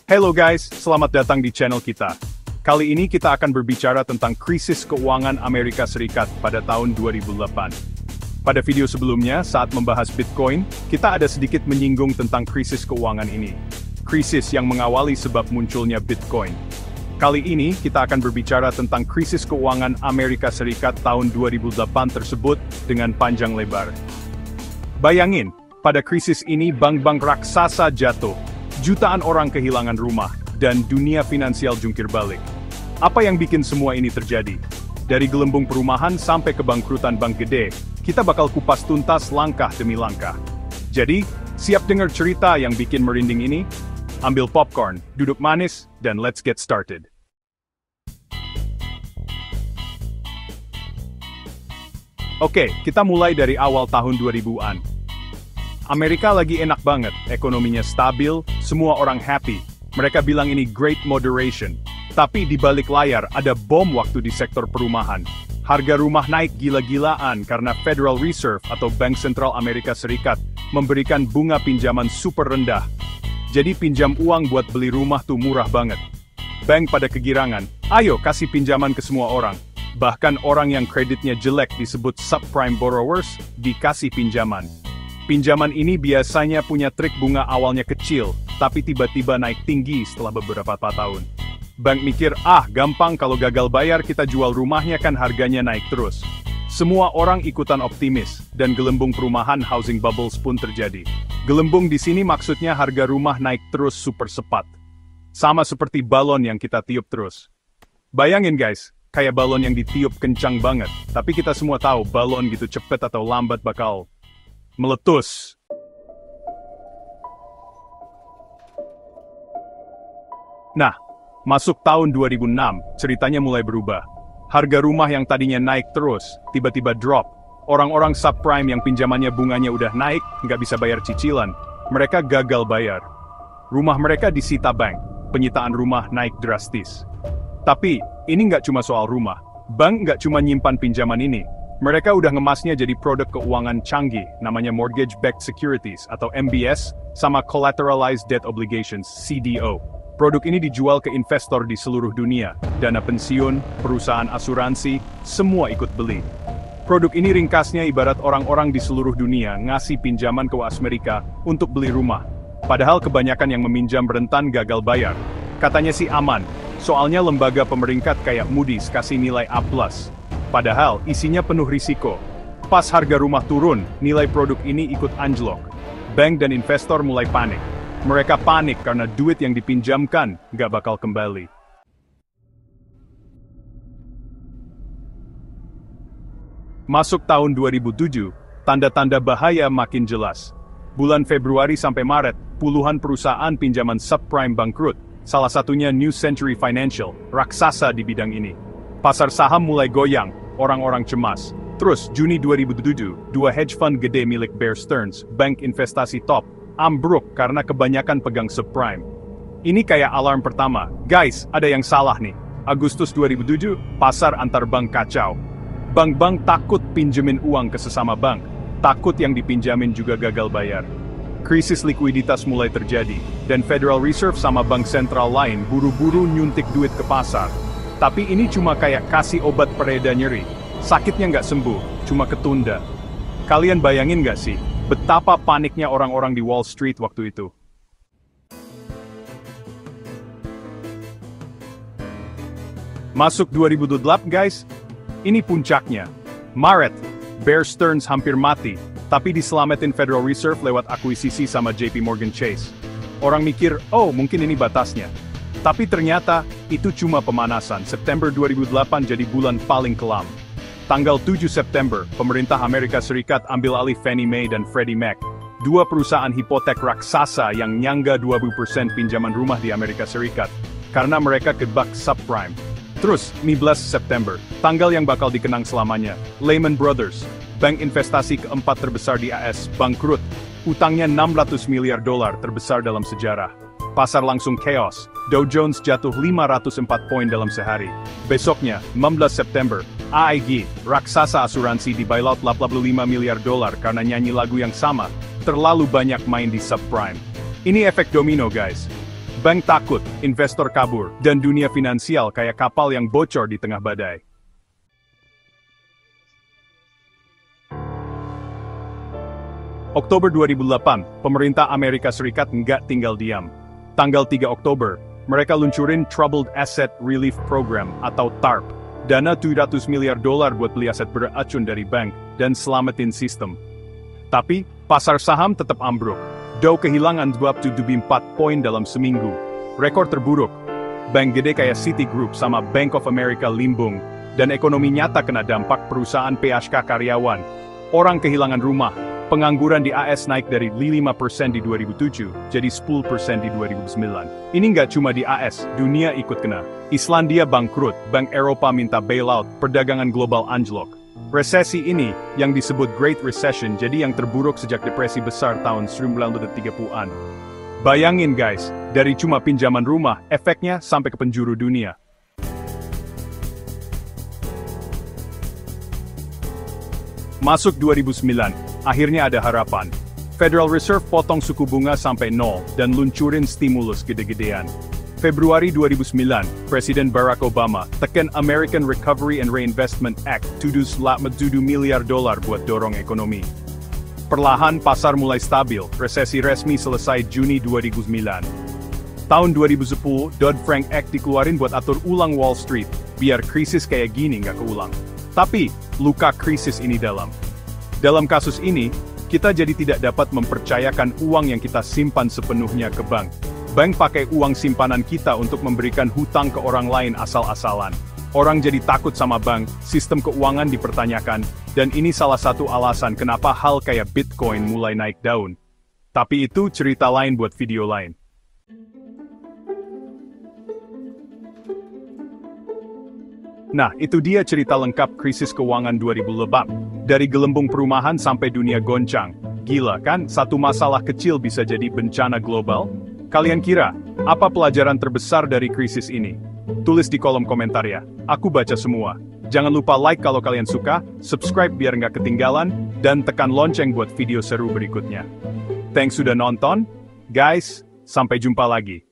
Hello guys, selamat datang di channel kita. Kali ini kita akan berbicara tentang krisis keuangan Amerika Serikat pada tahun 2008. Pada video sebelumnya, saat membahas Bitcoin, kita ada sedikit menyinggung tentang krisis keuangan ini. Krisis yang mengawali sebab munculnya Bitcoin. Kali ini, kita akan berbicara tentang krisis keuangan Amerika Serikat tahun 2008 tersebut dengan panjang lebar. Bayangin, pada krisis ini bank-bank raksasa jatuh. Jutaan orang kehilangan rumah, dan dunia finansial jungkir balik. Apa yang bikin semua ini terjadi? Dari gelembung perumahan sampai kebangkrutan bank gede, kita bakal kupas tuntas langkah demi langkah. Jadi, siap dengar cerita yang bikin merinding ini? Ambil popcorn, duduk manis, dan let's get started. Oke, kita mulai dari awal tahun 2000-an. Amerika lagi enak banget, ekonominya stabil, semua orang happy. Mereka bilang ini Great Moderation. Tapi di balik layar ada bom waktu di sektor perumahan. Harga rumah naik gila-gilaan karena Federal Reserve atau Bank Sentral Amerika Serikat memberikan bunga pinjaman super rendah. Jadi pinjam uang buat beli rumah tuh murah banget. Bank pada kegirangan, ayo kasih pinjaman ke semua orang. Bahkan orang yang kreditnya jelek disebut subprime borrowers, dikasih pinjaman. Pinjaman ini biasanya punya trik bunga awalnya kecil, tapi tiba-tiba naik tinggi setelah beberapa tahun. Bank mikir, gampang kalau gagal bayar kita jual rumahnya kan harganya naik terus. Semua orang ikutan optimis, dan gelembung perumahan housing bubbles pun terjadi. Gelembung di sini maksudnya harga rumah naik terus super cepat. Sama seperti balon yang kita tiup terus. Bayangin guys, kayak balon yang ditiup kencang banget, tapi kita semua tahu balon gitu cepet atau lambat bakal meletus. Nah, masuk tahun 2006, ceritanya mulai berubah. Harga rumah yang tadinya naik terus, tiba-tiba drop. Orang-orang subprime yang pinjamannya bunganya udah naik, nggak bisa bayar cicilan. Mereka gagal bayar. Rumah mereka disita bank, penyitaan rumah naik drastis. Tapi, ini nggak cuma soal rumah. Bank nggak cuma nyimpan pinjaman ini. Mereka udah ngemasnya jadi produk keuangan canggih, namanya Mortgage-Backed Securities atau MBS, sama Collateralized Debt Obligations, CDO. Produk ini dijual ke investor di seluruh dunia, dana pensiun, perusahaan asuransi, semua ikut beli. Produk ini ringkasnya ibarat orang-orang di seluruh dunia ngasih pinjaman ke Amerika untuk beli rumah. Padahal kebanyakan yang meminjam rentan gagal bayar. Katanya sih aman, soalnya lembaga pemeringkat kayak Moody's kasih nilai A+. Padahal, isinya penuh risiko. Pas harga rumah turun, nilai produk ini ikut anjlok. Bank dan investor mulai panik. Mereka panik karena duit yang dipinjamkan nggak bakal kembali. Masuk tahun 2007, tanda-tanda bahaya makin jelas. Bulan Februari sampai Maret, puluhan perusahaan pinjaman subprime bangkrut. Salah satunya New Century Financial, raksasa di bidang ini. Pasar saham mulai goyang, orang-orang cemas. Terus, Juni 2007, dua hedge fund gede milik Bear Stearns, bank investasi top, ambruk karena kebanyakan pegang subprime. Ini kayak alarm pertama, guys, ada yang salah nih. Agustus 2007, pasar antar bank kacau. Bank-bank takut pinjemin uang ke sesama bank, takut yang dipinjamin juga gagal bayar. Krisis likuiditas mulai terjadi, dan Federal Reserve sama bank sentral lain buru-buru nyuntik duit ke pasar. Tapi ini cuma kayak kasih obat pereda nyeri. Sakitnya nggak sembuh, cuma ketunda. Kalian bayangin nggak sih, betapa paniknya orang-orang di Wall Street waktu itu? Masuk 2008 guys, ini puncaknya. Maret, Bear Stearns hampir mati, tapi diselamatin Federal Reserve lewat akuisisi sama JP Morgan Chase. Orang mikir, mungkin ini batasnya. Tapi ternyata, itu cuma pemanasan. September 2008 jadi bulan paling kelam. Tanggal 7 September, pemerintah Amerika Serikat ambil alih Fannie Mae dan Freddie Mac. Dua perusahaan hipotek raksasa yang nyangga 20% pinjaman rumah di Amerika Serikat. Karena mereka kebak subprime. Terus, 15 September, tanggal yang bakal dikenang selamanya. Lehman Brothers, bank investasi keempat terbesar di AS, bangkrut. Utangnya $600 miliar, terbesar dalam sejarah. Pasar langsung chaos. Dow Jones jatuh 504 poin dalam sehari. Besoknya, 16 September, AIG, raksasa asuransi di bailout $85 miliar karena nyanyi lagu yang sama, terlalu banyak main di subprime. Ini efek domino guys. Bank takut, investor kabur, dan dunia finansial kayak kapal yang bocor di tengah badai. Oktober 2008, pemerintah Amerika Serikat nggak tinggal diam. Tanggal 3 Oktober, mereka luncurin Troubled Asset Relief Program atau TARP. Dana $700 miliar buat beli aset beracun dari bank dan selamatin sistem. Tapi, pasar saham tetap ambruk. Dow kehilangan 24 poin dalam seminggu. Rekor terburuk. Bank gede kayak Citigroup sama Bank of America limbung. Dan ekonomi nyata kena dampak perusahaan PHK karyawan. Orang kehilangan rumah. Pengangguran di AS naik dari 5% di 2007, jadi 10% di 2009. Ini nggak cuma di AS, dunia ikut kena. Islandia bangkrut, Bank Eropa minta bailout, perdagangan global anjlok. Resesi ini, yang disebut Great Recession, jadi yang terburuk sejak depresi besar tahun 1930-an. Bayangin guys, dari cuma pinjaman rumah, efeknya sampai ke penjuru dunia. Masuk 2009, akhirnya ada harapan. Federal Reserve potong suku bunga sampai 0 dan luncurin stimulus gede-gedean. Februari 2009, Presiden Barack Obama tekan American Recovery and Reinvestment Act $7 miliar buat dorong ekonomi. Perlahan pasar mulai stabil, resesi resmi selesai Juni 2009. Tahun 2010, Dodd-Frank Act dikeluarin buat atur ulang Wall Street, biar krisis kayak gini nggak keulang. Tapi, luka krisis ini dalam. Dalam kasus ini, kita jadi tidak dapat mempercayakan uang yang kita simpan sepenuhnya ke bank. Bank pakai uang simpanan kita untuk memberikan hutang ke orang lain asal-asalan. Orang jadi takut sama bank, sistem keuangan dipertanyakan, dan ini salah satu alasan kenapa hal kayak Bitcoin mulai naik daun. Tapi itu cerita lain buat video lain. Nah, itu dia cerita lengkap krisis keuangan 2008. Dari gelembung perumahan sampai dunia goncang. Gila kan, satu masalah kecil bisa jadi bencana global? Kalian kira, apa pelajaran terbesar dari krisis ini? Tulis di kolom komentar ya, aku baca semua. Jangan lupa like kalau kalian suka, subscribe biar nggak ketinggalan, dan tekan lonceng buat video seru berikutnya. Thanks sudah nonton, guys, sampai jumpa lagi.